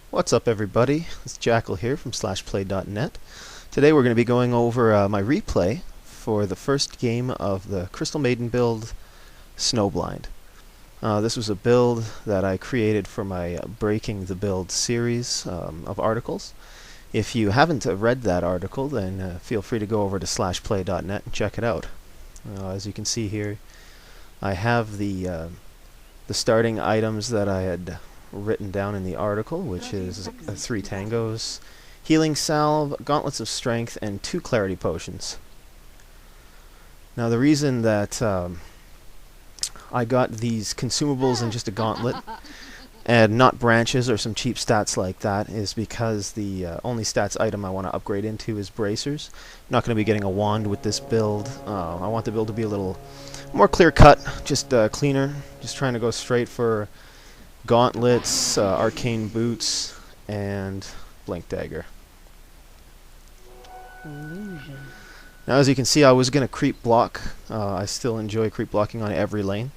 What's up, everybody? It's Jakal here from /play.net. Today we're going to be going over my replay for the first game of the Crystal Maiden build, Snowblind. This was a build that I created for my Breaking the Build series of articles. If you haven't read that article, then feel free to go over to /play.net and check it out. As you can see here, I have the starting items that I had written down in the article, which is 3 tangos, healing salve, gauntlets of strength, and 2 clarity potions. Now the reason that I got these consumables and just a gauntlet and not branches or some cheap stats like that is because the only stats item I want to upgrade into is bracers. I'm not going to be getting a wand with this build. I want the build to be a little more clear cut, just cleaner, just trying to go straight for gauntlets, arcane boots, and blink dagger. Illusion. Now as you can see, I was going to creep block. I still enjoy creep blocking on every lane.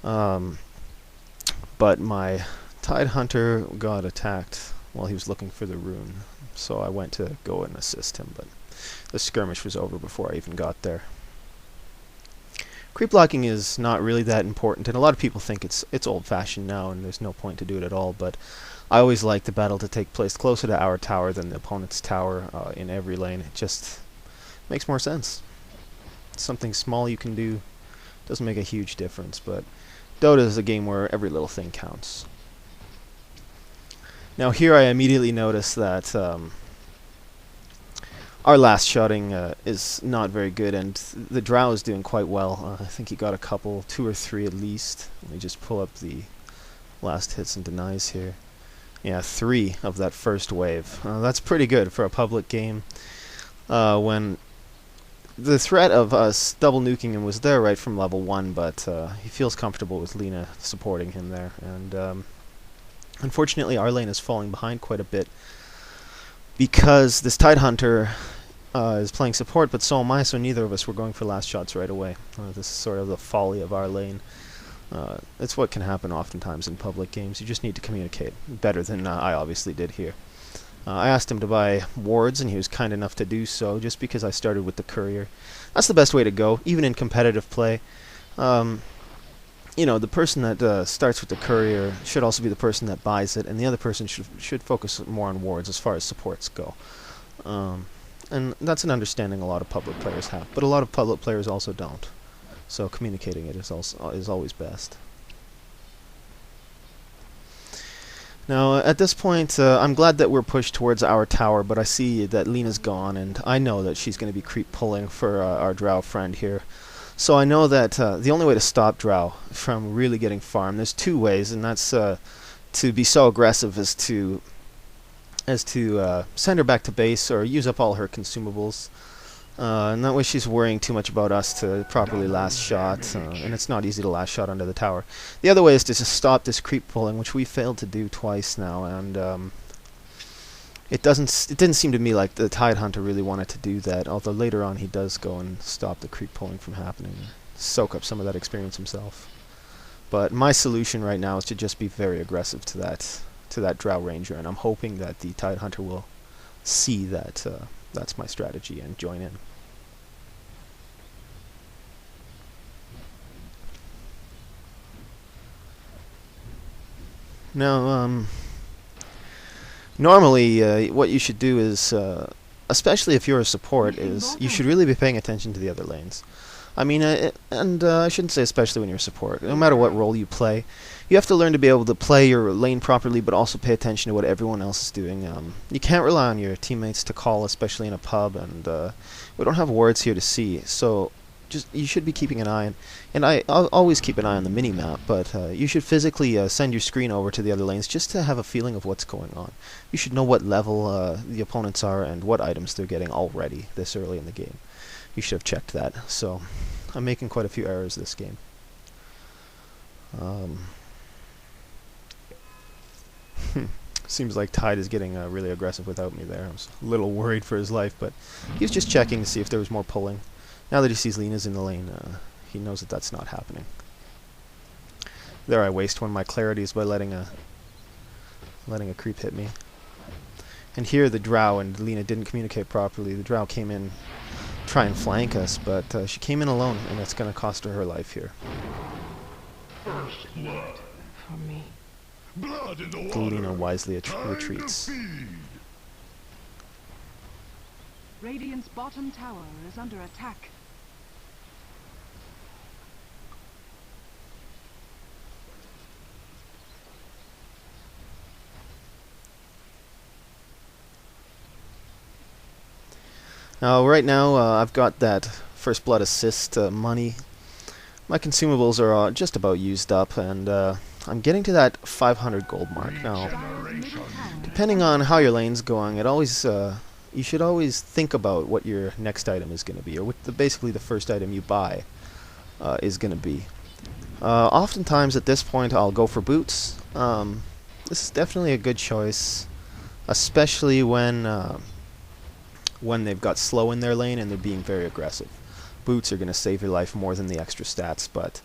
But my Tide Hunter got attacked while he was looking for the rune, so I went to go and assist him, but the skirmish was over before I even got there. Creep blocking is not really that important, and a lot of people think it's old-fashioned now and there's no point to do it at all, but I always like the battle to take place closer to our tower than the opponent's tower in every lane. It just makes more sense. Something small you can do doesn't make a huge difference, but Dota is a game where every little thing counts. Now here I immediately notice that our last shotting is not very good, and the Drow is doing quite well. I think he got a couple, 2 or 3 at least. Let me just pull up the last hits and denies here. Yeah, 3 of that first wave. That's pretty good for a public game. When the threat of us double nuking him was there right from level 1, but he feels comfortable with Lina supporting him there. And unfortunately, our lane is falling behind quite a bit because this Tide Hunter is playing support, but so am I, so neither of us were going for last shots right away. This is sort of the folly of our lane. It's what can happen oftentimes in public games. You just need to communicate better than I obviously did here. I asked him to buy wards, and he was kind enough to do so, just because I started with the courier. That's the best way to go, even in competitive play. You know, the person that starts with the courier should also be the person that buys it, and the other person should focus more on wards as far as supports go. And that's an understanding a lot of public players have, but a lot of public players also don't. So communicating it is always best. Now, at this point, I'm glad that we're pushed towards our tower, but I see that Lina's gone, and I know that she's going to be creep pulling for our Drow friend here. So I know that the only way to stop Drow from really getting farmed, there's 2 ways, and that's to be so aggressive as to send her back to base or use up all her consumables. And that way she's worrying too much about us to properly last shot, and it's not easy to last shot under the tower. The other way is to just stop this creep pulling, which we failed to do twice now, and it didn't seem to me like the Tide Hunter really wanted to do that, although later on he does go and stop the creep pulling from happening, soak up some of that experience himself. But my solution right now is to just be very aggressive to that Drow Ranger, and I'm hoping that the Tide Hunter will see that that's my strategy and join in. Now, normally what you should do is, especially if you're a support, is you should really be paying attention to the other lanes. I mean, I shouldn't say especially when you're a support. No matter what role you play, you have to learn to be able to play your lane properly, but also pay attention to what everyone else is doing. You can't rely on your teammates to call, especially in a pub, and we don't have wards here to see, so you should be keeping an eye on, and I'll always keep an eye on the mini-map, but you should physically send your screen over to the other lanes just to have a feeling of what's going on. You should know what level the opponents are and what items they're getting already this early in the game. You should have checked that, so I'm making quite a few errors this game. Seems like Tide is getting really aggressive without me there. I was a little worried for his life, but he was just checking to see if there was more pulling. Now that he sees Lina's in the lane, he knows that that's not happening. There I waste one of my clarities by letting letting a creep hit me. And here the Drow and Lena didn't communicate properly. The Drow came in try and flank us, but she came in alone, and it's going to cost her life here. First blood. For me. Blood in the water. Lena wisely retreats. Radiant's bottom tower is under attack. Now, right now, I've got that first blood assist money. My consumables are just about used up, and I'm getting to that 500 gold mark now. Depending on how your lane's going, you should always think about what your next item is going to be, or what basically the first item you buy is going to be. Oftentimes at this point, I'll go for boots. This is definitely a good choice, especially when they've got slow in their lane and they're being very aggressive. Boots are going to save your life more than the extra stats, but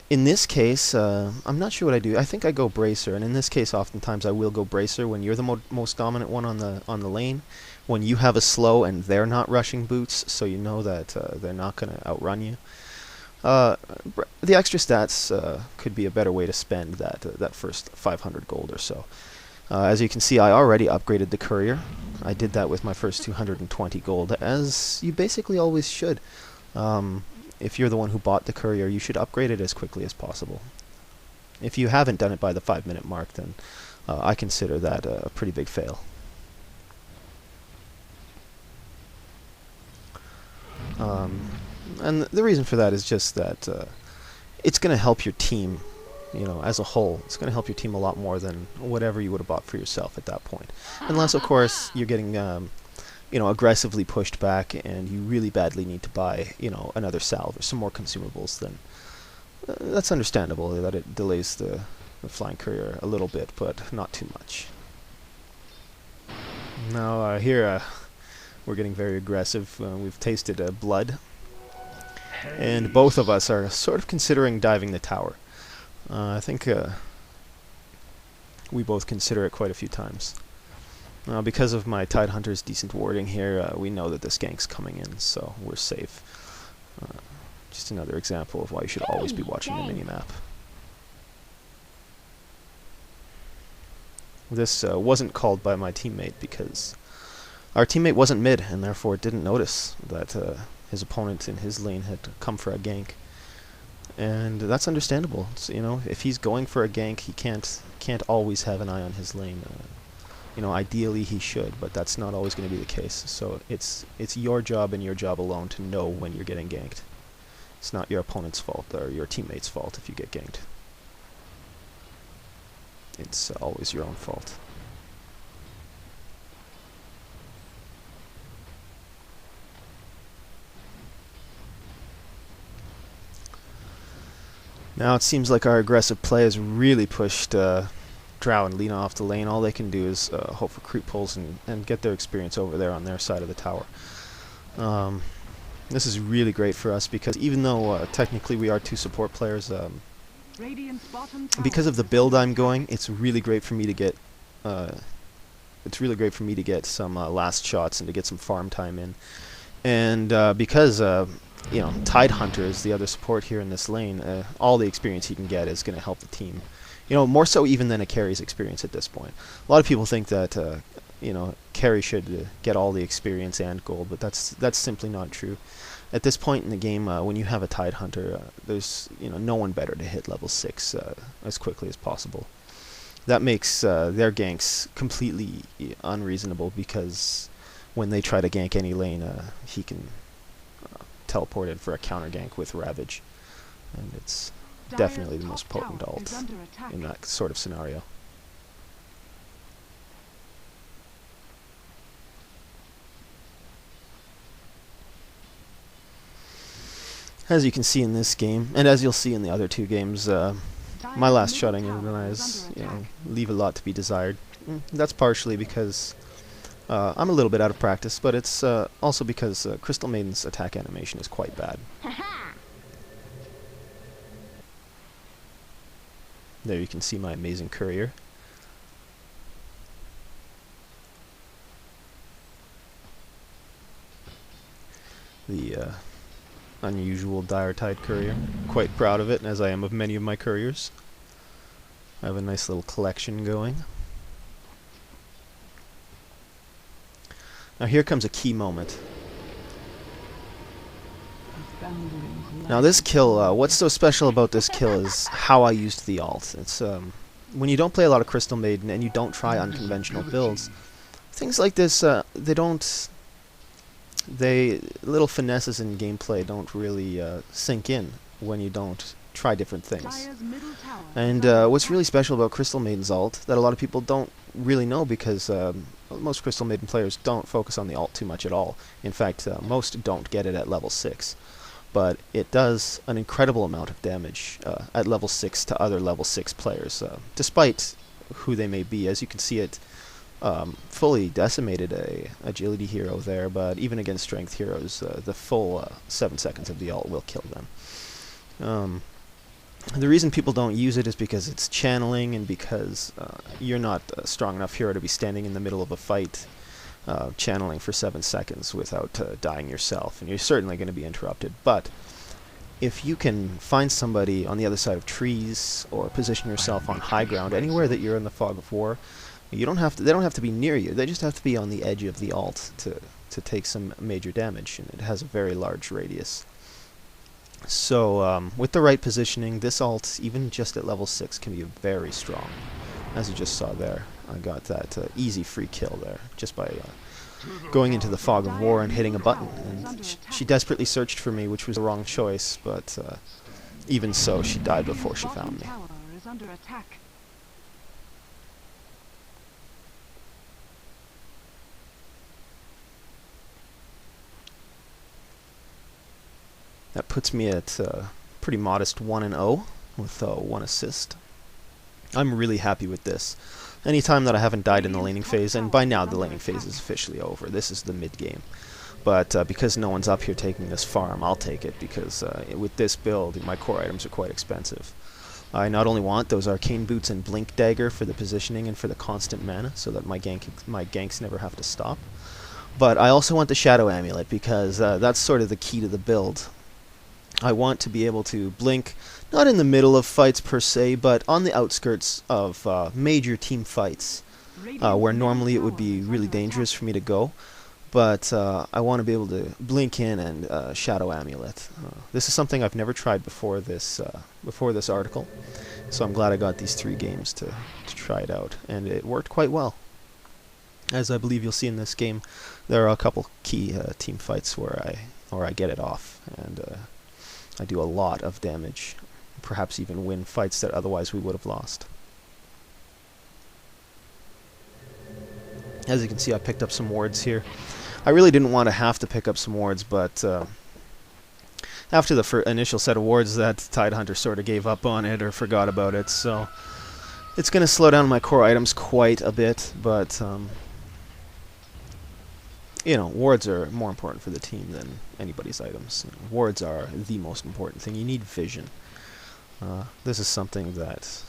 in this case, I'm not sure what I do. I think I go Bracer, and in this case, oftentimes I will go Bracer when you're the most dominant one on the lane, when you have a slow and they're not rushing boots, so you know that they're not going to outrun you. The extra stats could be a better way to spend that first 500 gold or so. As you can see, I already upgraded the courier. I did that with my first 220 gold, as you basically always should. If you're the one who bought the courier, you should upgrade it as quickly as possible. If you haven't done it by the 5-minute mark, then I consider that a pretty big fail. And the reason for that is just that it's going to help your team, as a whole. It's going to help your team a lot more than whatever you would have bought for yourself at that point. Unless, of course, you're getting, aggressively pushed back and you really badly need to buy, another salve or some more consumables, then that's understandable that it delays the flying courier a little bit, but not too much. Now, here, we're getting very aggressive. We've tasted blood. And both of us are sort of considering diving the tower. I think we both consider it quite a few times. Because of my Tidehunter's decent warding here, we know that this gank's coming in, so we're safe. Just another example of why you should always be watching the minimap. This wasn't called by my teammate because our teammate wasn't mid, and therefore didn't notice that his opponent in his lane had come for a gank. And that's understandable. So, if he's going for a gank, he can't always have an eye on his lane. Ideally he should, but that's not always going to be the case. So it's your job and your job alone to know when you're getting ganked. It's not your opponent's fault or your teammate's fault if you get ganked. It's always your own fault. Now it seems like our aggressive play has really pushed Drow and Lena off the lane. All they can do is hope for creep pulls and get their experience over there on their side of the tower. This is really great for us because even though technically we are two support players, because of the build I'm going, it's really great for me to get some last shots and to get some farm time in. And because Tidehunter is the other support here in this lane, all the experience he can get is going to help the team. More so even than a carry's experience at this point. A lot of people think that carry should get all the experience and gold, but that's simply not true. At this point in the game, when you have a Tidehunter, there's no one better to hit level 6 as quickly as possible. That makes their ganks completely unreasonable because when they try to gank any lane, he can teleport in for a counter gank with Ravage, and it's definitely the most potent ult in that sort of scenario. As you can see in this game, and as you'll see in the other two games, my last shotting is leave a lot to be desired. That's partially because I'm a little bit out of practice, but it's also because Crystal Maiden's attack animation is quite bad. There you can see my amazing courier. the unusual Dire Tide courier. Quite proud of it, as I am of many of my couriers. I have a nice little collection going. Now here comes a key moment. Now this kill, what's so special about this kill is how I used the ult. It's when you don't play a lot of Crystal Maiden and you don't try unconventional builds, things like this, little finesses in gameplay don't really sink in when you don't try different things. And what's really special about Crystal Maiden's ult that a lot of people don't really know, because most Crystal Maiden players don't focus on the ult too much at all. In fact, most don't get it at level 6. But it does an incredible amount of damage at level 6 to other level 6 players, despite who they may be. As you can see, it fully decimated a agility hero there, but even against strength heroes, the full 7 seconds of the ult will kill them. The reason people don't use it is because it's channeling, and because you're not a strong enough hero to be standing in the middle of a fight channeling for 7 seconds without dying yourself, and you're certainly going to be interrupted. But if you can find somebody on the other side of trees, or position yourself on high ground, anywhere that you're in the fog of war, they don't have to be near you, they just have to be on the edge of the ult to take some major damage, and it has a very large radius. So with the right positioning, this ult, even just at level 6, can be very strong. As you just saw there, I got that easy free kill there, just by going into the fog of war and hitting a button. And she desperately searched for me, which was the wrong choice, but even so, she died before she found me. That puts me at pretty modest 1-0 with 1 assist. I'm really happy with this. Anytime that I haven't died in the laning phase, and by now the laning phase is officially over, this is the mid-game. But because no one's up here taking this farm, I'll take it, because with this build, my core items are quite expensive. I not only want those Arcane Boots and Blink Dagger for the positioning and for the constant mana, so that my ganks never have to stop, but I also want the Shadow Amulet, because that's sort of the key to the build. I want to be able to blink, not in the middle of fights per se, but on the outskirts of major team fights, where normally it would be really dangerous for me to go. But I want to be able to blink in and Shadow Amulet. This is something I've never tried before this article, so I'm glad I got these 3 games to try it out, and it worked quite well. As I believe you'll see in this game, there are a couple key team fights where I get it off, and I do a lot of damage, perhaps even win fights that otherwise we would have lost. As you can see, I picked up some wards here. I really didn't want to have to pick up some wards, but after the initial set of wards, that Tidehunter sort of gave up on it or forgot about it, so it's going to slow down my core items quite a bit, but you know, wards are more important for the team than anybody's items. You know, wards are the most important thing. You need vision. This is something that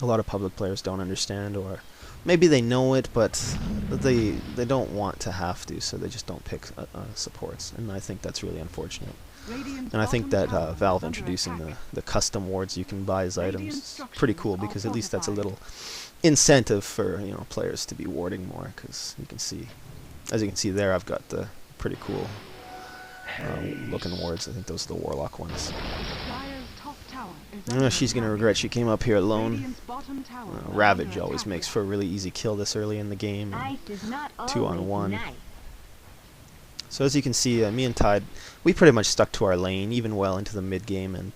a lot of public players don't understand, or maybe they know it, but they don't want to have to, so they just don't pick supports, and I think that's really unfortunate. And I think that Valve introducing the custom wards you can buy as items is pretty cool, because at least that's a little incentive for, you know, players to be warding more, because you can see, as you can see there, I've got the pretty cool looking wards. I think those are the Warlock ones. She's going to regret she came up here alone. Ravage always makes for a really easy kill this early in the game. 2-on-1. So as you can see, me and Tide, we pretty much stuck to our lane, even well into the mid-game, and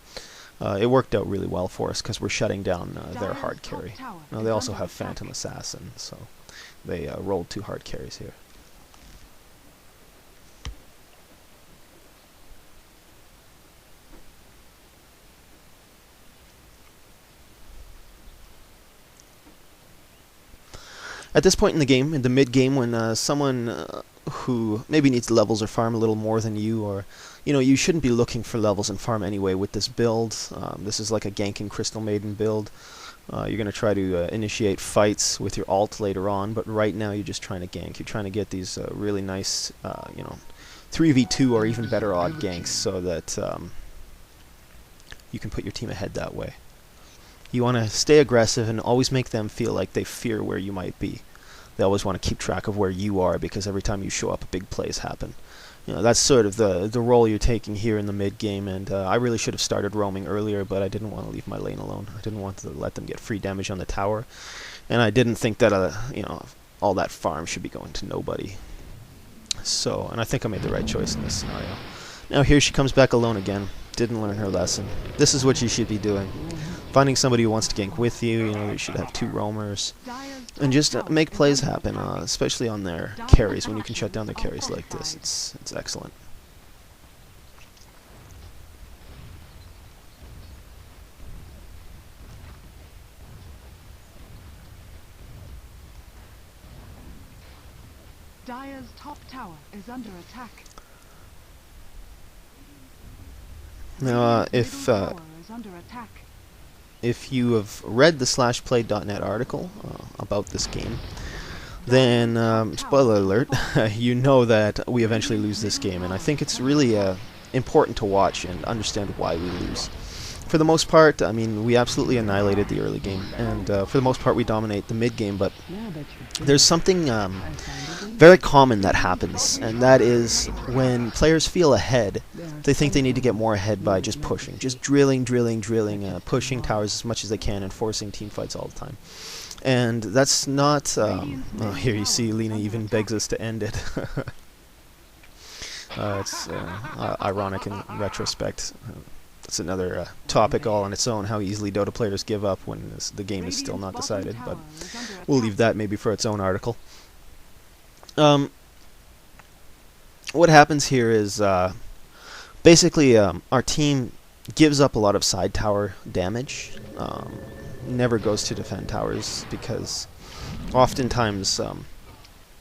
it worked out really well for us, because we're shutting down their hard carry. Now they also have Phantom Assassin, so they rolled 2 hard carries here. At this point in the game, in the mid-game, when someone who maybe needs levels or farm a little more than you, or, you know, you shouldn't be looking for levels and farm anyway with this build. This is like a ganking Crystal Maiden build. You're going to try to initiate fights with your ult later on, but right now you're just trying to gank. You're trying to get these really nice, you know, 3v2 or even better odd ganks so that you can put your team ahead that way. You want to stay aggressive and always make them feel like they fear where you might be. They always want to keep track of where you are because every time you show up, big plays happen. You know, that's sort of the role you're taking here in the mid game, and I really should have started roaming earlier, but I didn't want to leave my lane alone. I didn't want to let them get free damage on the tower, and I didn't think that you know, all that farm should be going to nobody. So, and I think I made the right choice in this scenario. Now here she comes back alone again. Didn't learn her lesson. This is what you should be doing. Finding somebody who wants to gank with you. You know, you should have 2 roamers. And just make plays happen, especially on their carries. When you can shut down their carries like this, it's excellent. Dire's top tower is under attack. Now, Radiant's middle tower is under attack. if you have read the /play.net article about this game, then, spoiler alert, you know that we eventually lose this game, and I think it's really important to watch and understand why we lose. For the most part, I mean, we absolutely annihilated the early game, and for the most part we dominate the mid game, but there's something very common that happens, and that is when players feel ahead, they think they need to get more ahead by just pushing, just drilling, pushing towers as much as they can and forcing team fights all the time. And that's not... oh, here you see Lena even begs us to end it. It's ironic in retrospect. It's another topic all on its own, how easily Dota players give up when the game is still not decided, but we'll leave that maybe for its own article. What happens here is basically our team gives up a lot of side tower damage, never goes to defend towers, because oftentimes,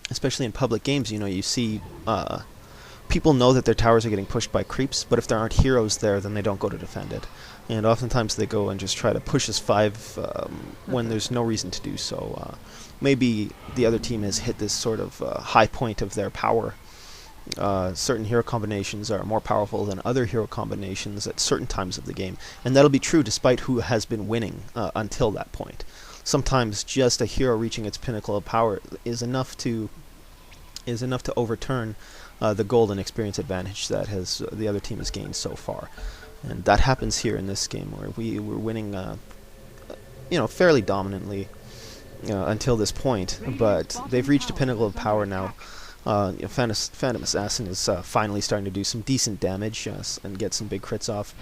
especially in public games, you know, you see people know that their towers are getting pushed by creeps, but if there aren't heroes there, then they don't go to defend it. And oftentimes they go and just try to push us 5 when there's no reason to do so. Maybe the other team has hit this sort of high point of their power. Certain hero combinations are more powerful than other hero combinations at certain times of the game, and that'll be true despite who has been winning until that point. Sometimes just a hero reaching its pinnacle of power is enough to overturn the golden experience advantage that the other team has gained so far, and that happens here in this game where we're winning, you know, fairly dominantly until this point. But they've reached a pinnacle of power now. You know, Phantom Assassin is finally starting to do some decent damage and get some big crits off,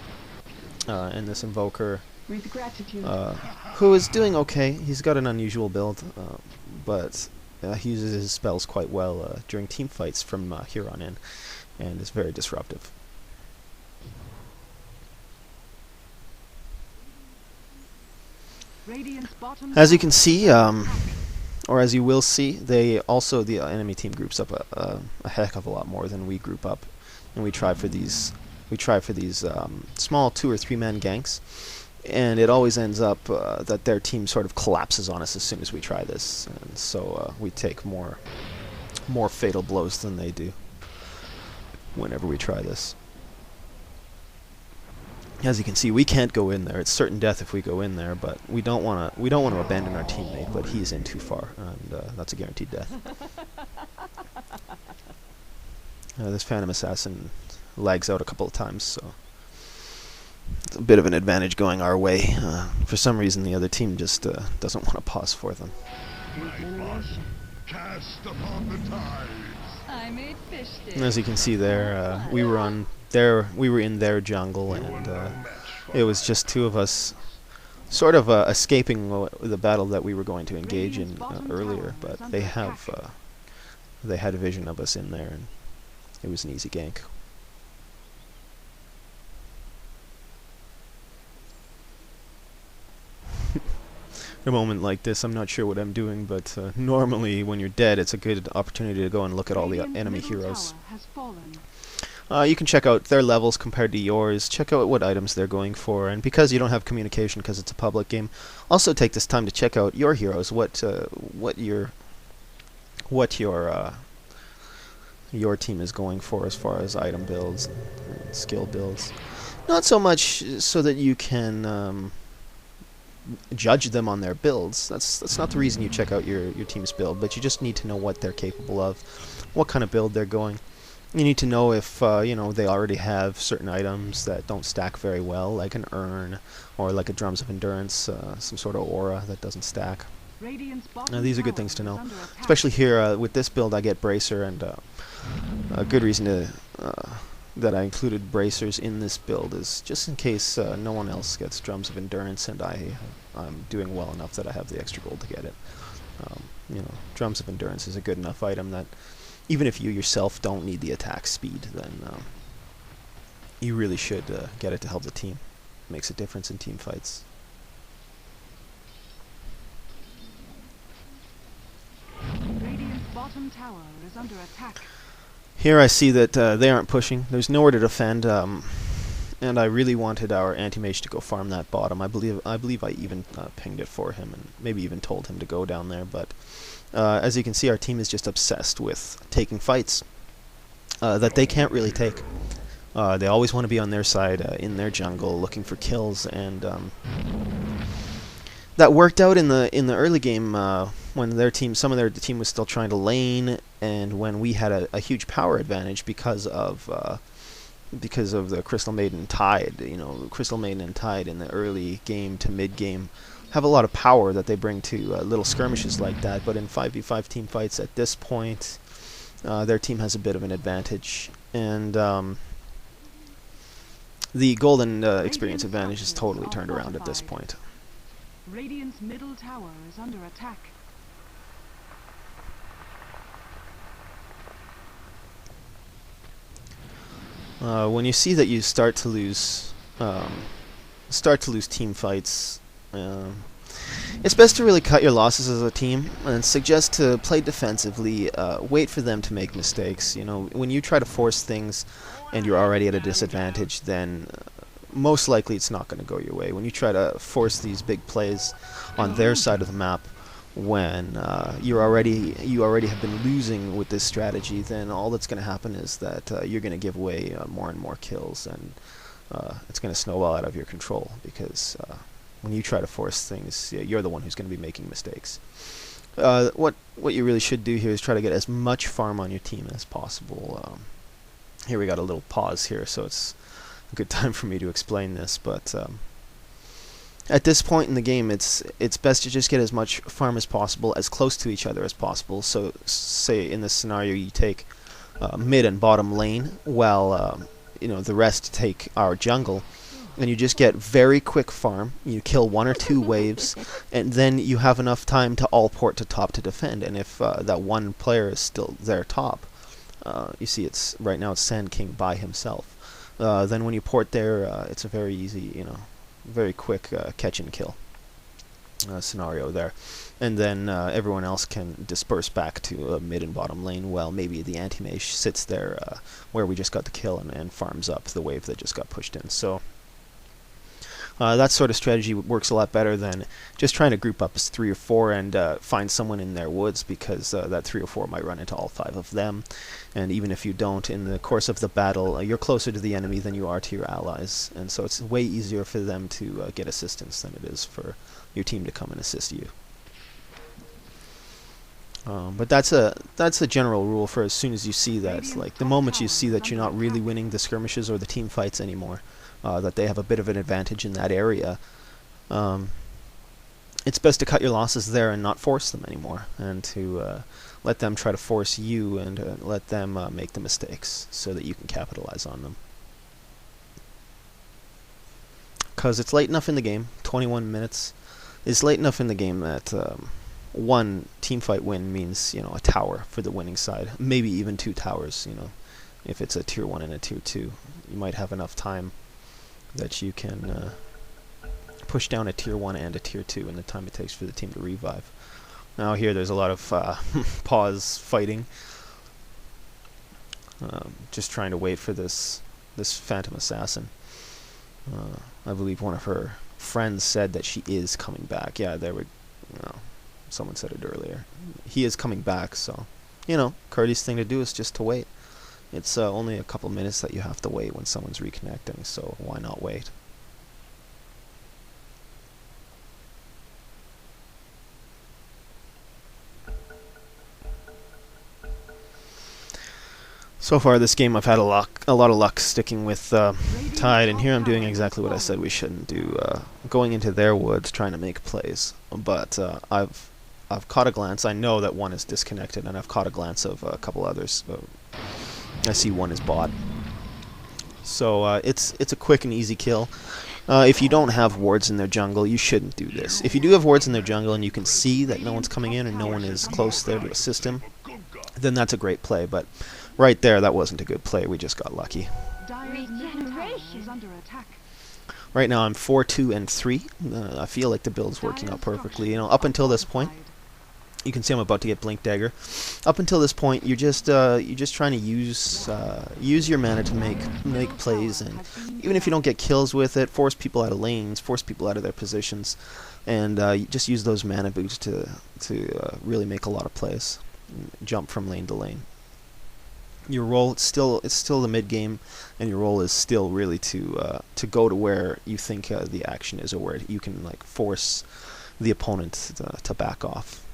and this Invoker, who is doing okay. He's got an unusual build, but he uses his spells quite well during team fights from here on in, and is very disruptive. As you can see, or as you will see, the enemy team groups up a heck of a lot more than we group up, and we try for these small 2 or 3 man ganks. And it always ends up that their team sort of collapses on us as soon as we try this, and so we take more fatal blows than they do whenever we try this. As you can see, we can't go in there. It's certain death if we go in there, but we don't want to abandon our teammate. But he's in too far, and that's a guaranteed death. This Phantom Assassin lags out a couple of times, so it's a bit of an advantage going our way. For some reason, the other team just doesn't want to pause for them. Cast upon the tides. I made fish sticks. And as you can see there, we were in their jungle, and it was just 2 of us sort of escaping the battle that we were going to engage in earlier, but they had a vision of us in there, and it was an easy gank. A moment like this, I'm not sure what I'm doing, but normally when you're dead, it's a good opportunity to go and look at all the enemy heroes. You can check out their levels compared to yours, check out what items they're going for, and because you don't have communication because it's a public game, also take this time to check out your heroes, what your your team is going for as far as item builds and skill builds. Not so much so that you can judge them on their builds. That's not the reason you check out your team's build, but you just need to know what they're capable of, what kind of build they're going. You need to know if you know, they already have certain items that don't stack very well, like an urn or like a drums of endurance, some sort of aura that doesn't stack. Now, these are good things to know, especially here with this build. I get bracer, and a good reason to that I included bracers in this build is just in case no one else gets drums of endurance, and I'm doing well enough that I have the extra gold to get it. You know, drums of endurance is a good enough item that even if you yourself don't need the attack speed, then you really should get it to help the team. It makes a difference in team fights. Radiant's bottom tower is under attack. Here I see that they aren't pushing. There's nowhere to defend, and I really wanted our anti-mage to go farm that bottom. I believe I even pinged it for him, and maybe even told him to go down there. But as you can see, our team is just obsessed with taking fights that they can't really take. They always want to be on their side in their jungle, looking for kills, and that worked out in the early game when some of their team was still trying to lane, and when we had a huge power advantage because of the Crystal Maiden Tide. You know, Crystal Maiden and Tide in the early game to mid game have a lot of power that they bring to little skirmishes like that. But in 5v5 team fights at this point, their team has a bit of an advantage, and the golden experience advantage is totally turned around at this point. Radiant's middle tower is under attack. When you see that you start to lose team fights, it's best to really cut your losses as a team and suggest to play defensively. Wait for them to make mistakes. You know, when you try to force things and you're already at a disadvantage, then most likely it's not going to go your way. When you try to force these big plays on their side of the map, when you already have been losing with this strategy, then all that's going to happen is that you're going to give away more and more kills, and it's going to snowball out of your control, because when you try to force things, you're the one who's going to be making mistakes. What you really should do here is try to get as much farm on your team as possible. Here we got a little pause here, so it's a good time for me to explain this, but at this point in the game, it's best to just get as much farm as possible, as close to each other as possible. So, say in this scenario, you take mid and bottom lane, while you know, the rest take our jungle, and you just get very quick farm. You kill 1 or 2 waves, and then you have enough time to all port to top to defend. And if that one player is still there top, you see, it's right now it's Sand King by himself. Then when you port there, it's a very easy, you know, very quick catch and kill scenario there, and then everyone else can disperse back to mid and bottom lane, while maybe the anti-mage sits there where we just got the kill and farms up the wave that just got pushed in. So that sort of strategy works a lot better than just trying to group up as 3 or 4 and find someone in their woods, because that 3 or 4 might run into all 5 of them. And even if you don't, in the course of the battle, you're closer to the enemy than you are to your allies. And so it's way easier for them to get assistance than it is for your team to come and assist you. But that's a general rule for as soon as you see that, like the moment you see that you're not really winning the skirmishes or the team fights anymore, that they have a bit of an advantage in that area, it's best to cut your losses there and not force them anymore, and to let them try to force you, and let them make the mistakes so that you can capitalize on them. Because it's late enough in the game, 21 minutes, it's late enough in the game that one teamfight win means, you know, a tower for the winning side, maybe even 2 towers. You know, if it's a tier 1 and a tier 2, you might have enough time that you can push down a tier 1 and a tier 2 in the time it takes for the team to revive. Now here there's a lot of pause fighting, just trying to wait for this Phantom Assassin. I believe one of her friends said that she is coming back. Yeah, there we, you know, someone said it earlier. He is coming back, so, you know, courteous thing to do is just to wait. It's only a couple minutes that you have to wait when someone's reconnecting, so why not wait? So far this game I've had a lot of luck sticking with Tide, and here I'm doing exactly what I said we shouldn't do, going into their woods trying to make plays. But I've caught a glance. I know that one is disconnected, and I've caught a glance of a couple others. I see one is bot. So it's a quick and easy kill. If you don't have wards in their jungle, you shouldn't do this. If you do have wards in their jungle and you can see that no one's coming in and no one is close there to assist him, then that's a great play. But right there, that wasn't a good play. We just got lucky. Right now I'm 4-2 and 3. I feel like the build's working out perfectly. You know, up until this point, you can see I'm about to get Blink Dagger. Up until this point, you're just trying to use your mana to make plays, and even if you don't get kills with it, force people out of lanes, force people out of their positions, and you just use those mana boosts to really make a lot of plays, jump from lane to lane. Your role it's still the mid game, and your role is still really to go to where you think the action is, or where you can like force the opponent to back off.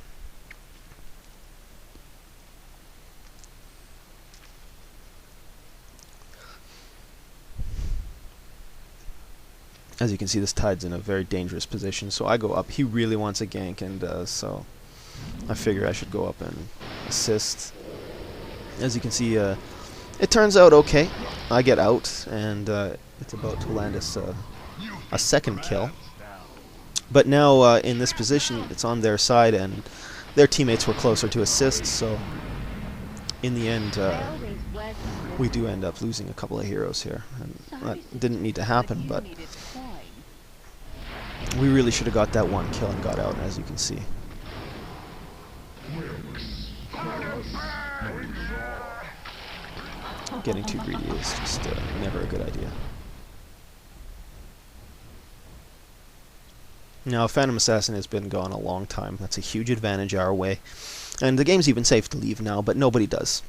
As you can see, this Tide's in a very dangerous position, so I go up. He really wants a gank, and so I figure I should go up and assist. As you can see, it turns out okay. I get out, and it's about to land us a second kill. But now, in this position, it's on their side, and their teammates were closer to assist, so in the end, we do end up losing a couple of heroes here. And that didn't need to happen, but we really should have got that one kill and got out, as you can see. Getting too greedy is just never a good idea. Now, Phantom Assassin has been gone a long time. That's a huge advantage our way. And the game's even safe to leave now, but nobody does.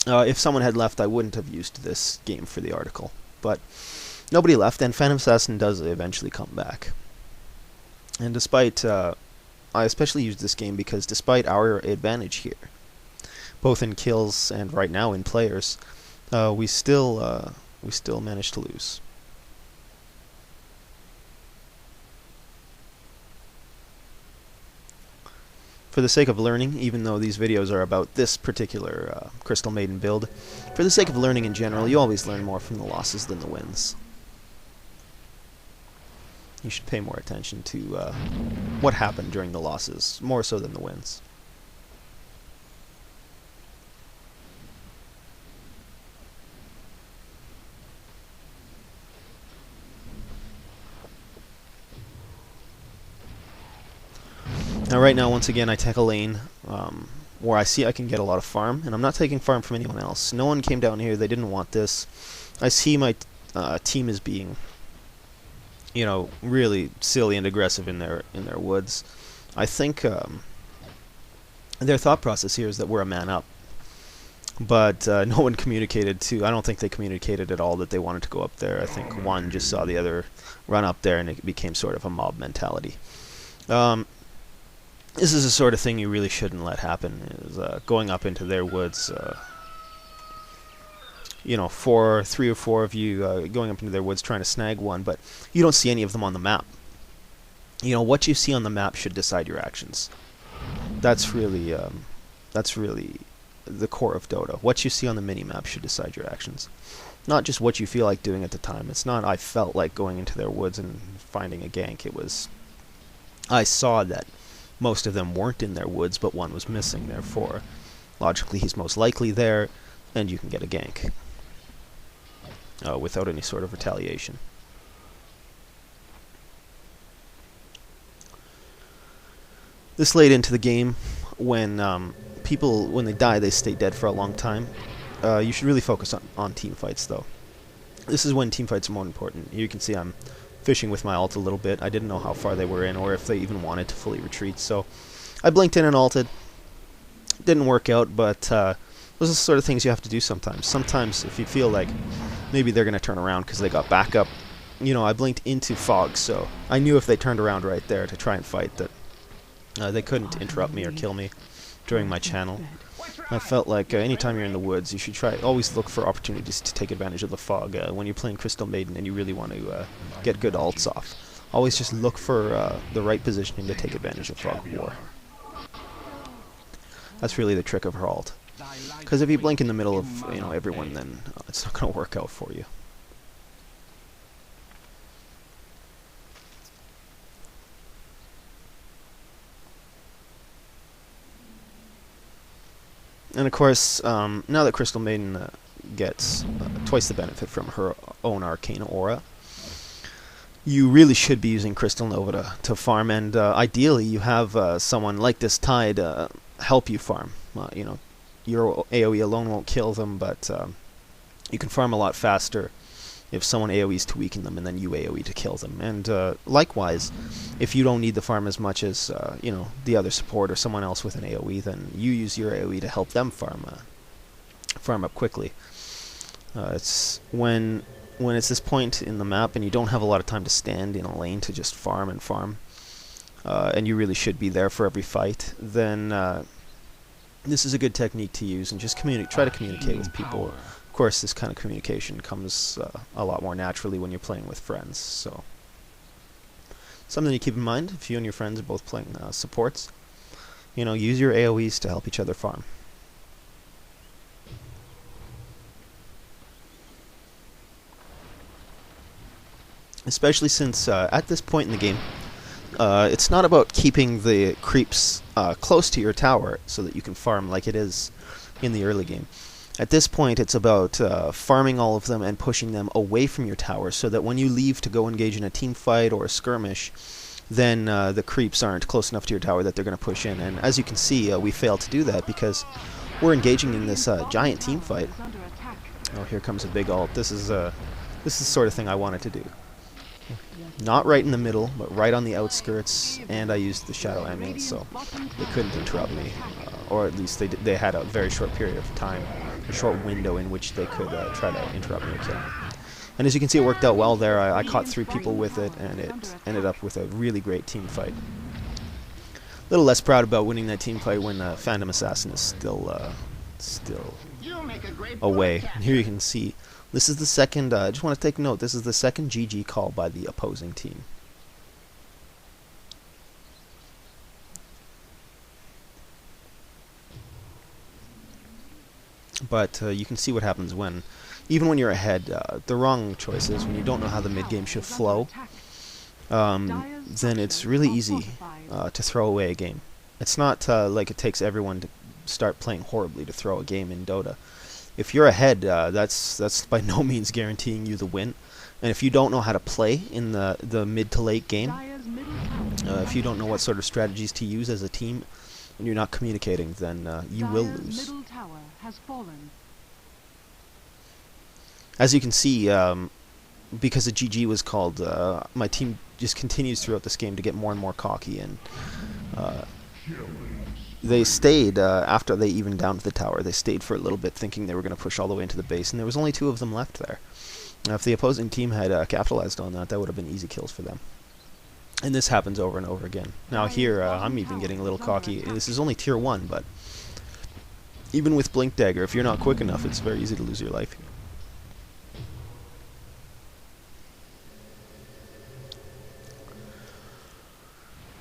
If someone had left, I wouldn't have used this game for the article. But nobody left, and Phantom Assassin does eventually come back. And despite... I especially used this game because despite our advantage here, both in kills and right now in players, we still managed to lose. For the sake of learning, even though these videos are about this particular Crystal Maiden build, for the sake of learning in general, you always learn more from the losses than the wins. You should pay more attention to what happened during the losses, more so than the wins. Now right now, once again, I take a lane where I see I can get a lot of farm, and I'm not taking farm from anyone else. No one came down here, they didn't want this. I see my team is being, you know, really silly and aggressive in their woods. I think their thought process here is that we're a man up. But no one communicated to... I don't think they communicated at all that they wanted to go up there. I think one just saw the other run up there, and it became sort of a mob mentality. This is the sort of thing you really shouldn't let happen, is going up into their woods. You know, 3 or 4 of you going up into their woods trying to snag one, but you don't see any of them on the map. You know, what you see on the map should decide your actions. That's really the core of Dota. What you see on the mini-map should decide your actions. Not just what you feel like doing at the time. It's not I felt like going into their woods and finding a gank. It was I saw that most of them weren't in their woods, but one was missing. Therefore, logically, he's most likely there, and you can get a gank without any sort of retaliation. This late into the game, when people, when they die, they stay dead for a long time. You should really focus on team fights, though. This is when team fights are more important. You can see I'm fishing with my ult a little bit. I didn't know how far they were in, or if they even wanted to fully retreat, so I blinked in and ulted. Didn't work out, but Those are the sort of things you have to do sometimes. Sometimes if you feel like maybe they're going to turn around because they got backup, you know, I blinked into fog, so I knew if they turned around right there to try and fight that they couldn't interrupt me or kill me during my channel. I felt like anytime you're in the woods, you should always look for opportunities to take advantage of the fog. When you're playing Crystal Maiden and you really want to get good ults off, always just look for the right positioning to take advantage of fog war. That's really the trick of her ult. Because if you blink in the middle of everyone, then it's not going to work out for you. And of course, now that Crystal Maiden gets twice the benefit from her own arcane aura, you really should be using Crystal Nova to farm, and ideally you have someone like this Tide help you farm. You know, your AoE alone won't kill them, but you can farm a lot faster if someone AoEs to weaken them and then you AoE to kill them. And likewise, if you don't need the farm as much as the other support or someone else with an AoE, then you use your AoE to help them farm up quickly. It's when it's this point in the map and you don't have a lot of time to stand in a lane to just farm and farm, and you really should be there for every fight, then this is a good technique to use, and just try to communicate with people. Of course, this kind of communication comes a lot more naturally when you're playing with friends, so something to keep in mind if you and your friends are both playing supports. You know, use your AoEs to help each other farm. Especially since at this point in the game, it's not about keeping the creeps close to your tower so that you can farm like it is in the early game. At this point, it's about farming all of them and pushing them away from your tower so that when you leave to go engage in a team fight or a skirmish, then the creeps aren't close enough to your tower that they're going to push in. And as you can see, we failed to do that because we're engaging in this giant team fight. Oh, here comes a big ult. This is the sort of thing I wanted to do. Not right in the middle, but right on the outskirts, and I used the Shadow Amulet, so they couldn't interrupt me, or at least they had a very short period of time, a short window in which they could try to interrupt me or kill me. And as you can see, it worked out well there. I caught 3 people with it, and it ended up with a really great team fight. A little less proud about winning that team fight when Phantom Assassin is still away. And here you can see, this is the second, I just want to take note, this is the second GG call by the opposing team. But you can see what happens even when you're ahead, the wrong choices, when you don't know how the mid-game should flow, then it's really easy to throw away a game. It's not like it takes everyone to start playing horribly to throw a game in Dota. If you're ahead, that's by no means guaranteeing you the win. And if you don't know how to play in the mid to late game, if you don't know what sort of strategies to use as a team, and you're not communicating, then you will lose. As you can see, because the GG was called, my team just continues throughout this game to get more and more cocky, and they stayed after they evened down to the tower. They stayed for a little bit thinking they were going to push all the way into the base, and there was only 2 of them left there. Now, if the opposing team had capitalized on that, that would have been easy kills for them. And this happens over and over again. Now here, I'm even getting a little cocky. This is only tier 1, but even with Blink Dagger, if you're not quick enough, it's very easy to lose your life here.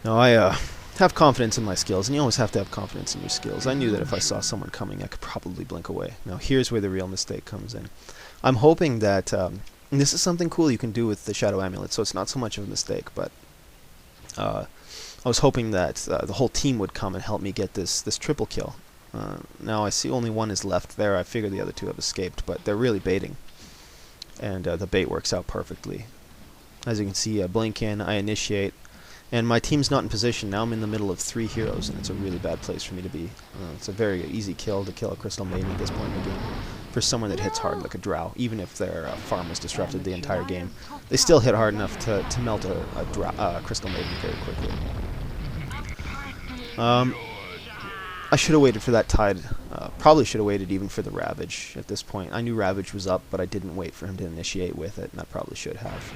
Now, I have confidence in my skills, and you always have to have confidence in your skills. I knew that if I saw someone coming, I could probably blink away. Now, here's where the real mistake comes in. I'm hoping that, and this is something cool you can do with the Shadow Amulet, so it's not so much of a mistake, but I was hoping that the whole team would come and help me get this triple kill. Now, I see only 1 is left there. I figure the other 2 have escaped, but they're really baiting, and the bait works out perfectly. As you can see, I blink in, I initiate, and my team's not in position. Now I'm in the middle of 3 heroes, and it's a really bad place for me to be. It's a very easy kill to kill a Crystal Maiden at this point in the game. For someone that hits hard like a drow, even if their farm was disrupted the entire game, they still hit hard enough to melt a Crystal Maiden very quickly. I should have waited for that tide. Probably should have waited even for the Ravage at this point. I knew Ravage was up, but I didn't wait for him to initiate with it, and I probably should have.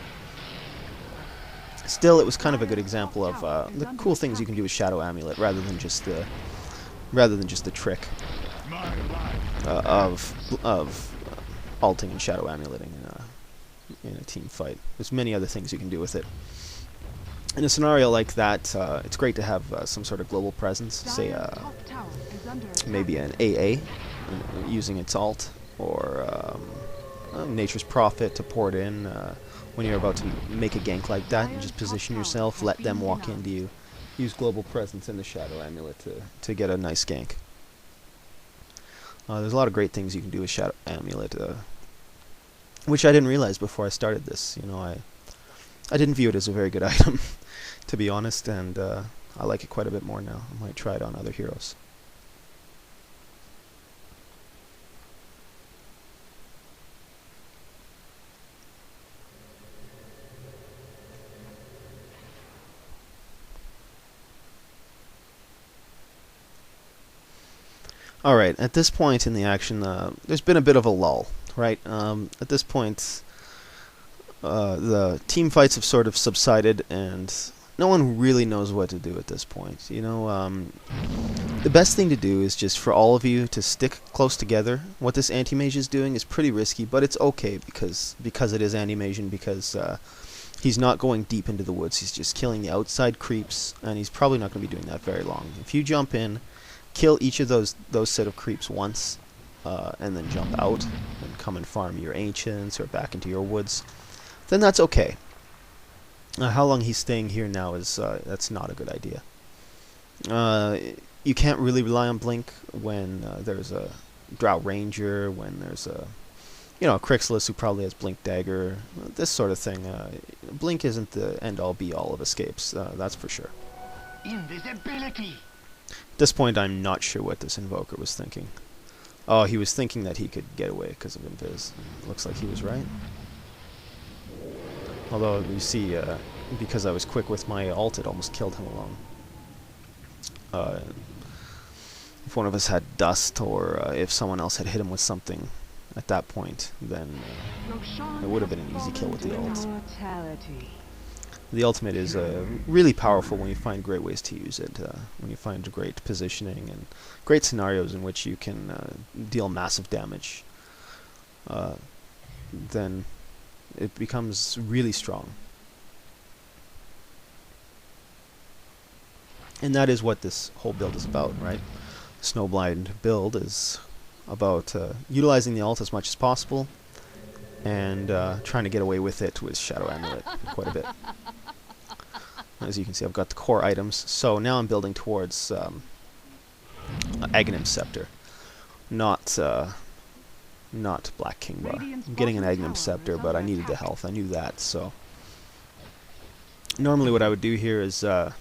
Still, it was kind of a good example of the cool things you can do with Shadow Amulet, rather than just the trick of ulting and Shadow Amuleting in a team fight. There's many other things you can do with it. In a scenario like that, it's great to have some sort of global presence, say maybe an AA using its ult, or Nature's Prophet to port in when you're about to make a gank like that. You just position yourself, let them walk into you, use global presence in the Shadow Amulet to get a nice gank. There's a lot of great things you can do with Shadow Amulet, which I didn't realize before I started this. You know, I didn't view it as a very good item, to be honest, and I like it quite a bit more now. I might try it on other heroes. Alright, at this point in the action, there's been a bit of a lull, right? At this point, the team fights have sort of subsided, and no one really knows what to do at this point. You know, the best thing to do is just for all of you to stick close together. What this anti-mage is doing is pretty risky, but it's okay because it is anti-mage, and because he's not going deep into the woods. He's just killing the outside creeps, and he's probably not going to be doing that very long. If you jump in, kill each of those set of creeps once, and then jump out and come and farm your ancients or back into your woods, then that's okay. How long he's staying here now is that's not a good idea. You can't really rely on Blink when there's a Drow Ranger, when there's a Crixlis who probably has Blink Dagger, this sort of thing. Blink isn't the end-all be-all of escapes, that's for sure. Invisibility. At this point, I'm not sure what this Invoker was thinking. Oh, he was thinking that he could get away because of Invis. Looks like he was right. Although, you see, because I was quick with my ult, it almost killed him alone. If one of us had dust, or if someone else had hit him with something at that point, then it would have been an easy kill with the ult. The ultimate is really powerful when you find great ways to use it, when you find great positioning and great scenarios in which you can deal massive damage. Then it becomes really strong. And that is what this whole build is about, right? The Snowblind build is about utilizing the ult as much as possible, and trying to get away with it with Shadow Amulet quite a bit. As you can see, I've got the core items, so now I'm building towards Aghanim Scepter, not Black Kingba. I'm getting an Aghanim Scepter, but I needed the health. I knew that, so normally what I would do here is I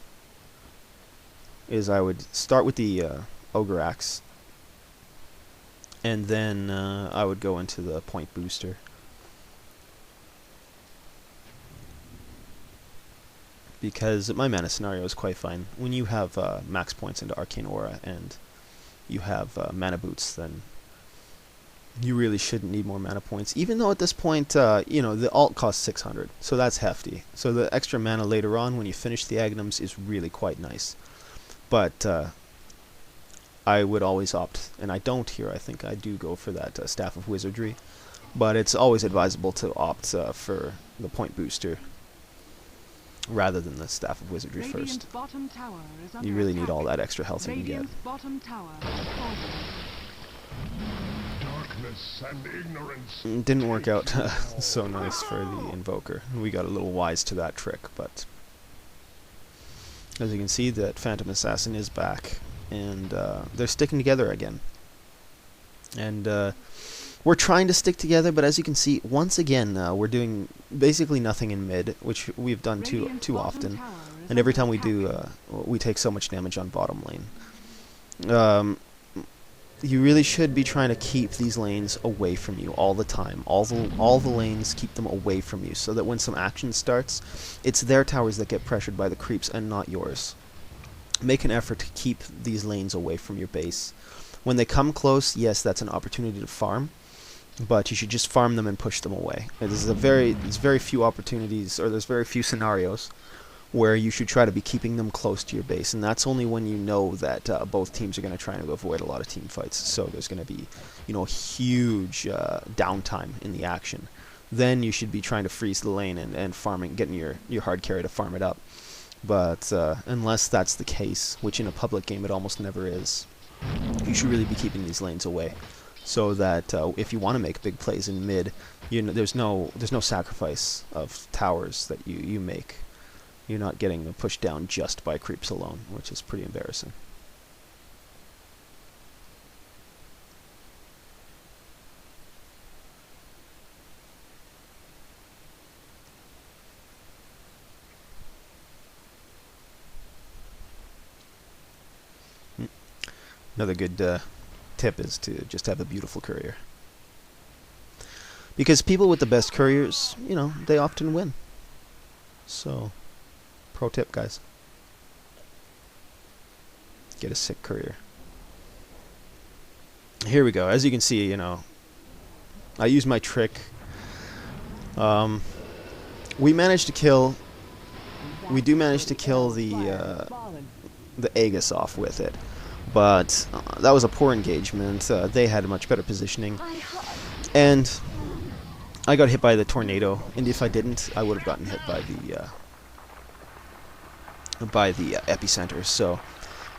would start with the Ogre Axe, and then I would go into the point booster. Because my mana scenario is quite fine. When you have max points into Arcane Aura and you have mana boots, then you really shouldn't need more mana points. Even though at this point, the alt costs 600, so that's hefty. So the extra mana later on when you finish the Aghanims is really quite nice. But I would always opt, and I don't here, I think I do go for that Staff of Wizardry. But it's always advisable to opt for the point booster rather than the Staff of Wizardry first. You really need all that extra health you can get. Darkness and ignorance. It didn't work out so nice for the Invoker. We got a little wise to that trick, but as you can see, that Phantom Assassin is back, and they're sticking together again. And we're trying to stick together, but as you can see, once again, we're doing basically nothing in mid, which we've done too often. And every time we do, we take so much damage on bottom lane. You really should be trying to keep these lanes away from you all the time. All the lanes, keep them away from you, so that when some action starts, it's their towers that get pressured by the creeps and not yours. make an effort to keep these lanes away from your base. When they come close, yes, that's an opportunity to farm, but you should just farm them and push them away. There's very few opportunities, or there's very few scenarios where you should try to be keeping them close to your base, and that's only when you know that both teams are going to try to avoid a lot of team fights. So there's going to be, huge downtime in the action. Then you should be trying to freeze the lane and farming, getting your hard carry to farm it up. But unless that's the case, which in a public game it almost never is, you should really be keeping these lanes away, so that if you want to make big plays in mid, there's no sacrifice of towers that you make. You're not getting pushed down just by creeps alone, which is pretty embarrassing. Another good tip is to just have a beautiful courier. Because people with the best couriers, they often win. So, pro tip, guys. Get a sick courier. Here we go. As you can see, I use my trick. We managed to kill... We do manage to kill the Aegis off with it. But that was a poor engagement. They had a much better positioning. And I got hit by the tornado. And if I didn't, I would have gotten hit by the epicenter. So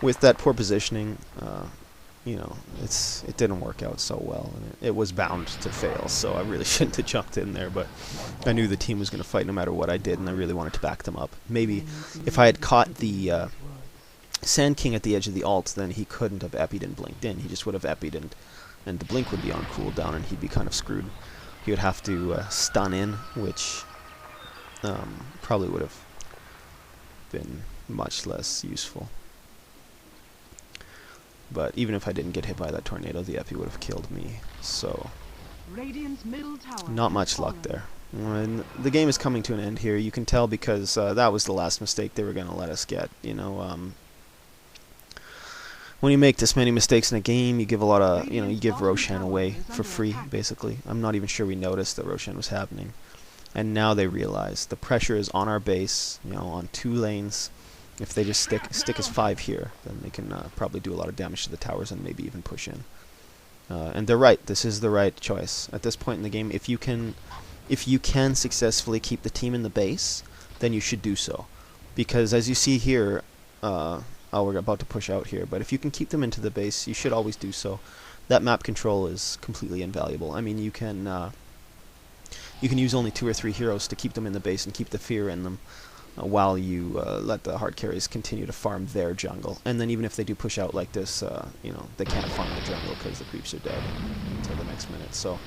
with that poor positioning, it didn't work out so well. And it was bound to fail. So I really shouldn't have jumped in there. But I knew the team was going to fight no matter what I did. And I really wanted to back them up. Maybe if I had caught the... Sand King at the edge of the ult, then he couldn't have epied and blinked in. He just would have epied and the blink would be on cooldown and he'd be kind of screwed. He would have to stun in, which probably would have been much less useful. But even if I didn't get hit by that tornado, the epi would have killed me. So, not much luck there. And the game is coming to an end here. You can tell because that was the last mistake they were going to let us get. When you make this many mistakes in a game, you give a lot of, you give Roshan away for free, basically. I'm not even sure we noticed that Roshan was happening. And now they realize the pressure is on our base, on 2 lanes. If they just stick as 5 here, then they can probably do a lot of damage to the towers and maybe even push in. And they're right. This is the right choice. At this point in the game, if you can successfully keep the team in the base, then you should do so. Because as you see here, we're about to push out here, but if you can keep them into the base, you should always do so. That map control is completely invaluable. I mean, you can use only 2 or 3 heroes to keep them in the base and keep the fear in them, while you let the hard carries continue to farm their jungle. And then even if they do push out like this, they can't farm the jungle because the creeps are dead until the next minute. So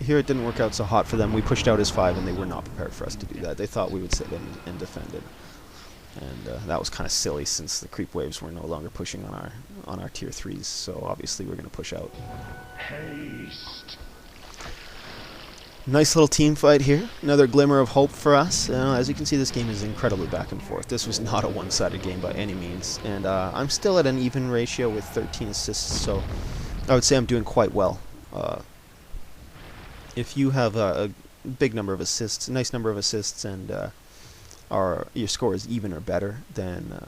here it didn't work out so hot for them. We pushed out as 5 and they were not prepared for us to do that. They thought we would sit in and defend it. And that was kind of silly since the creep waves were no longer pushing on our tier 3s. So obviously we're going to push out. Haste. Nice little team fight here. Another glimmer of hope for us. As you can see, this game is incredibly back and forth. This was not a one-sided game by any means. And I'm still at an even ratio with 13 assists, so I would say I'm doing quite well. If you have a big number of assists, a nice number of assists, and your score is even or better, then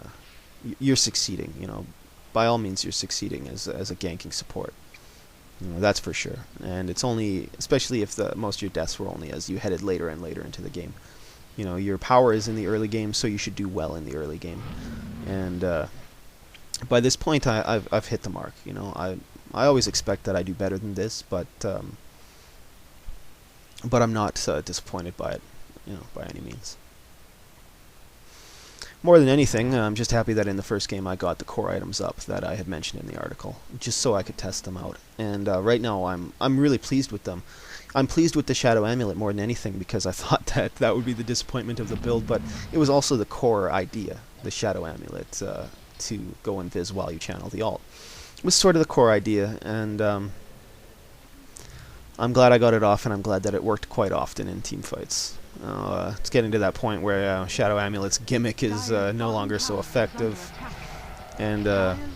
you're succeeding. By all means, you're succeeding as a ganking support. That's for sure. And it's only, especially if most of your deaths were only as you headed later and later into the game. Your power is in the early game, so you should do well in the early game. And by this point, I've hit the mark. I always expect that I do better than this, but I'm not disappointed by it, by any means. More than anything, I'm just happy that in the first game I got the core items up that I had mentioned in the article, just so I could test them out. And right now I'm really pleased with them. I'm pleased with the Shadow Amulet more than anything because I thought that would be the disappointment of the build, but it was also the core idea, the Shadow Amulet, to go invis while you channel the ult. It was sort of the core idea, and I'm glad I got it off, and I'm glad that it worked quite often in team fights. It's getting to that point where Shadow Amulet's gimmick is no longer so effective, and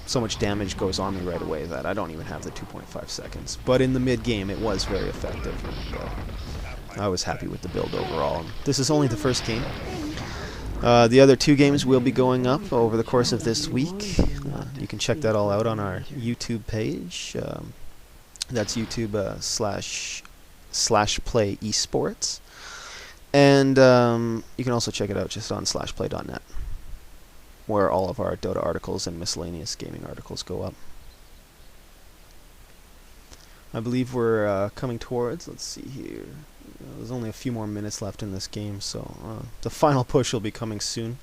so much damage goes on me right away that I don't even have the 2.5 seconds. But in the mid-game, it was very effective, and I was happy with the build overall. This is only the first game. The other 2 games will be going up over the course of this week. You can check that all out on our YouTube page. That's YouTube /play esports. And you can also check it out just on /play.net, where all of our Dota articles and miscellaneous gaming articles go up. I believe we're coming towards, let's see here, there's only a few more minutes left in this game, so the final push will be coming soon.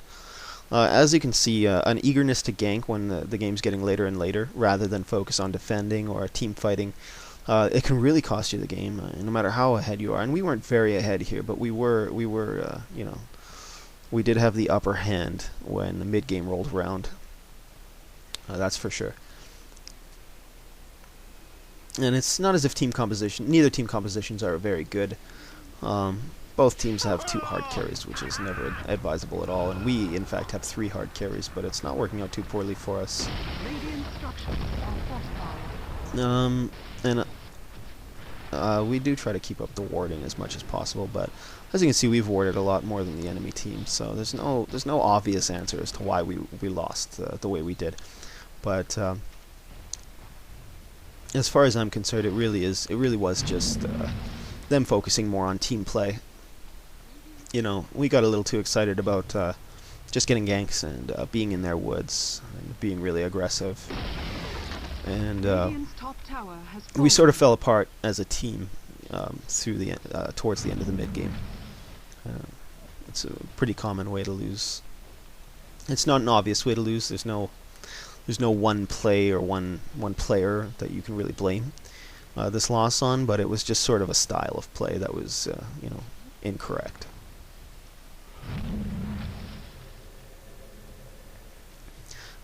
As you can see, an eagerness to gank when the game's getting later and later, rather than focus on defending or team fighting, it can really cost you the game, no matter how ahead you are. And we weren't very ahead here, but we were, you know, we did have the upper hand when the mid game rolled around. That's for sure. And it's not as if neither team compositions are very good. Both teams have 2 hard carries, which is never advisable at all. And we, in fact, have 3 hard carries, but it's not working out too poorly for us. We do try to keep up the warding as much as possible, but as you can see, we've warded a lot more than the enemy team. So there's no obvious answer as to why we lost the way we did. But as far as I'm concerned, it really was just them focusing more on team play. You know, we got a little too excited about just getting ganks and being in their woods and being really aggressive. And we sort of fell apart as a team towards the end of the mid game. It's a pretty common way to lose. It's not an obvious way to lose. There's no one play or one player that you can really blame this loss on, but it was just sort of a style of play that was you know, incorrect.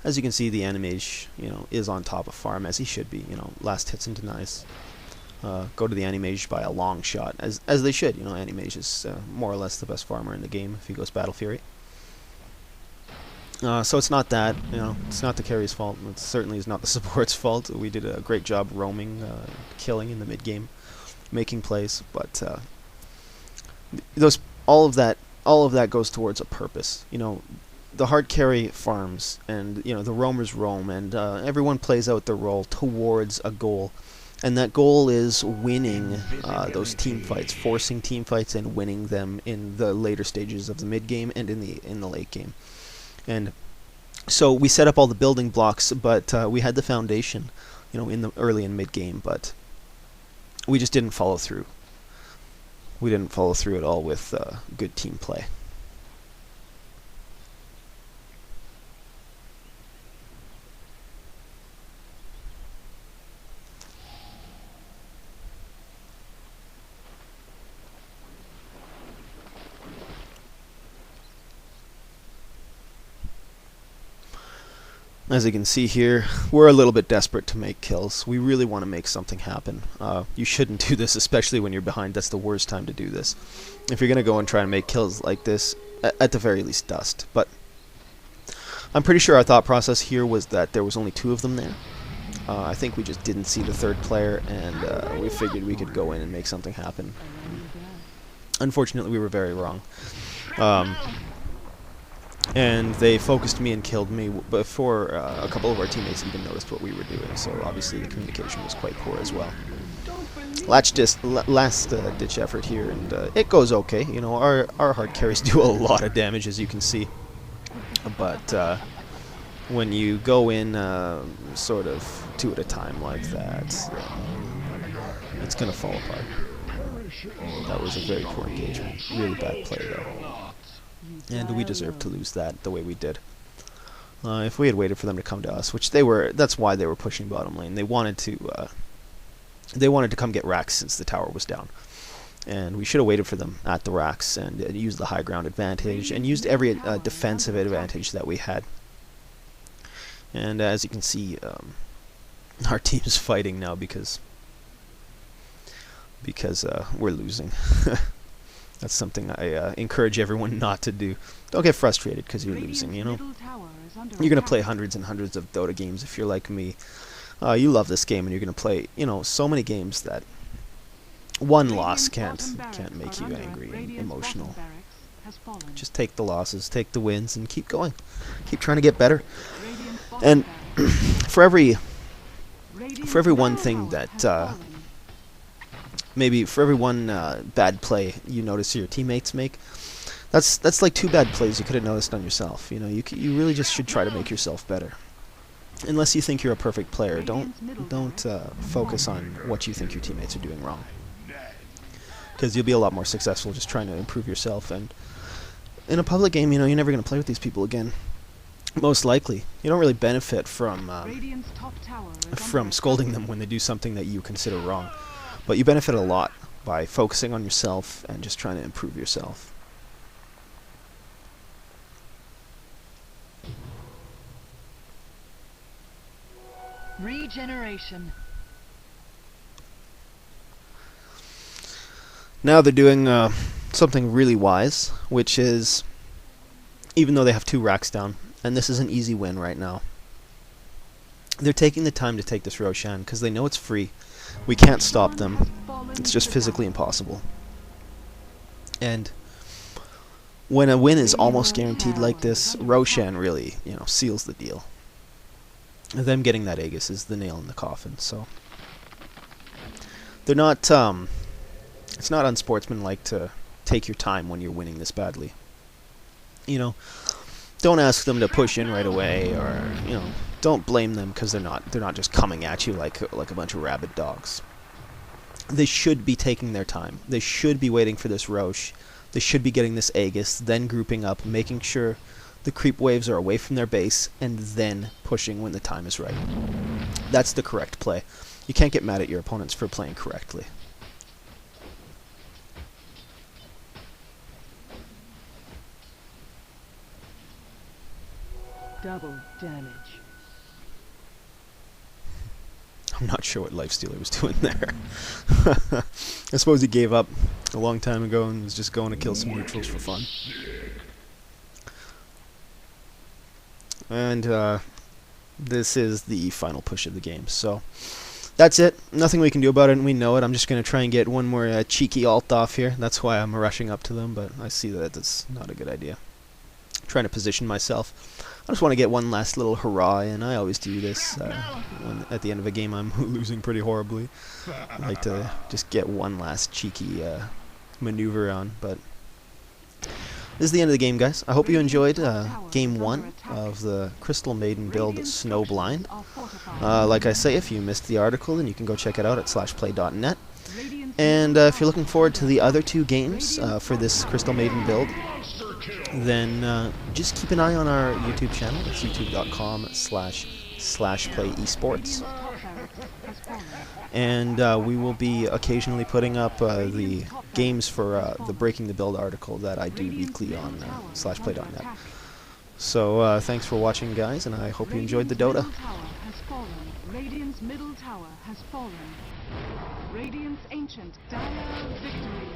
As you can see, the Animage, you know, is on top of farm, as he should be. You know, last hits and denies go to the Animage by a long shot, as they should. You know, Animage is more or less the best farmer in the game if he goes Battle Fury. So it's not that, you know, it's not the carry's fault. It certainly is not the support's fault. We did a great job roaming, killing in the mid game, making plays, but all of that goes towards a purpose. You know, the hard carry farms, and you know, the roamers roam, and everyone plays out their role towards a goal, and that goal is winning those team fights, forcing team fights and winning them in the later stages of the mid game and in the late game. And so we set up all the building blocks, but we had the foundation, you know, in the early and mid game, but we just didn't follow through. We didn't follow through at all with good team play. As you can see here, we're a little bit desperate to make kills. We really want to make something happen. You shouldn't do this, especially when you're behind. That's the worst time to do this. If you're going to go and try and make kills like this, at the very least dust. But I'm pretty sure our thought process here was that there was only 2 of them there. I think we just didn't see the 3rd player, and we figured we could go in and make something happen. Unfortunately, we were very wrong. And they focused me and killed me before a couple of our teammates even noticed what we were doing, so obviously the communication was quite poor as well. Last ditch effort here, and it goes okay. You know, our hard carries do a lot of damage, as you can see, but when you go in sort of 2 at a time like that, it's gonna fall apart. That was a very poor engagement. Really bad play though. And we deserved to lose that the way we did. If we had waited for them to come to us, which that's why they were pushing bottom lane. They wanted to come get racks since the tower was down. And we should have waited for them at the racks and used the high ground advantage and used every defensive advantage that we had. And as you can see, our team's fighting now because we're losing. That's something I encourage everyone not to do. Don't get frustrated because you're losing, you know? Middle tower is under You're going to attack. play hundreds and hundreds of Dota games if you're like me. You love this game and you're going to play, you know, so many games that one loss can't make you angry and emotional. Just take the losses, take the wins, and keep going. Keep trying to get better. And for every one thing that maybe for every one bad play you notice your teammates make, that's like 2 bad plays you could have noticed on yourself. You know, you really just should try to make yourself better. Unless you think you're a perfect player, don't focus on what you think your teammates are doing wrong. Because you'll be a lot more successful just trying to improve yourself. And in a public game, you know, you're never going to play with these people again. Most likely. You don't really benefit from scolding them when they do something that you consider wrong. But you benefit a lot by focusing on yourself and just trying to improve yourself. Regeneration. Now they're doing something really wise, which is, even though they have 2 racks down, and this is an easy win right now, they're taking the time to take this Roshan because they know it's free. We can't stop them. It's just physically impossible. And when a win is almost guaranteed like this, Roshan really, you know, seals the deal. Them getting that Aegis is the nail in the coffin. So they're not. It's not unsportsmanlike to take your time when you're winning this badly. You know, don't ask them to push in right away, or you know, don't blame them because they're not just coming at you like a bunch of rabid dogs. They should be taking their time. They should be waiting for this Roche. They should be getting this Aegis, then grouping up, making sure the creep waves are away from their base, and then pushing when the time is right. That's the correct play. You can't get mad at your opponents for playing correctly. Double damage. I'm not sure what Lifestealer was doing there. I suppose he gave up a long time ago and was just going to kill some neutrals for fun. And this is the final push of the game. So that's it. Nothing we can do about it, and we know it. I'm just going to try and get one more cheeky ult off here. That's why I'm rushing up to them, but I see that that's not a good idea. I'm trying to position myself. I just want to get one last little hurrah in. I always do this when at the end of a game I'm losing pretty horribly. I like to just get one last cheeky maneuver on. But this is the end of the game, guys. I hope you enjoyed Game 1 of the Crystal Maiden build Snowblind. Like I say, if you missed the article, then you can go check it out at /play.net. And if you're looking forward to the other 2 games for this Crystal Maiden build, then just keep an eye on our YouTube channel. It's youtube.com/playesports. And we will be occasionally putting up the games for the Breaking the Build article that I do weekly on /play.net. So thanks for watching, guys, and I hope you enjoyed the Dota. Radiant's middle tower has fallen. Radiant's ancient dire victory.